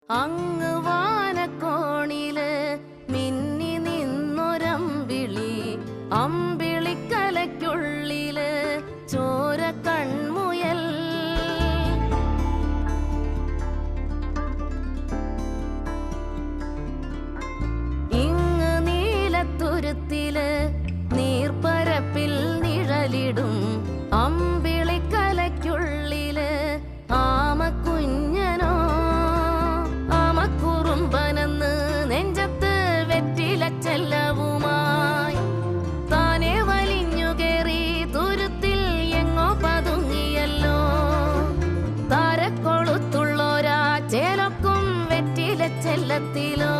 അങ്ങ് വാനക്കോണില് മിന്നി നിന്നൊരമ്പിളി, അമ്പിളിക്കലയ്ക്കുള്ളില് ചോര കൺമുയൽ. ഇങ്ങ് നീലത്തുരുത്തില് നീർപ്പരപ്പിൽ നിഴലിടും അമ്പിളിക്കലയ്ക്കുള്ളില് ആമക്കുഞ്ഞനോ. ആമക്കുറുമ്പനെന്ന് നെഞ്ചത്ത് വെറ്റിലച്ചെല്ലവുമായി താനെ വലിഞ്ഞു കേറി തുരുത്തിൽ എങ്ങോ പതുങ്ങിയല്ലോ. താരക്കൊളുത്തുള്ളോരാ ചേലൊക്കും വെറ്റിലച്ചെല്ലത്തിലോ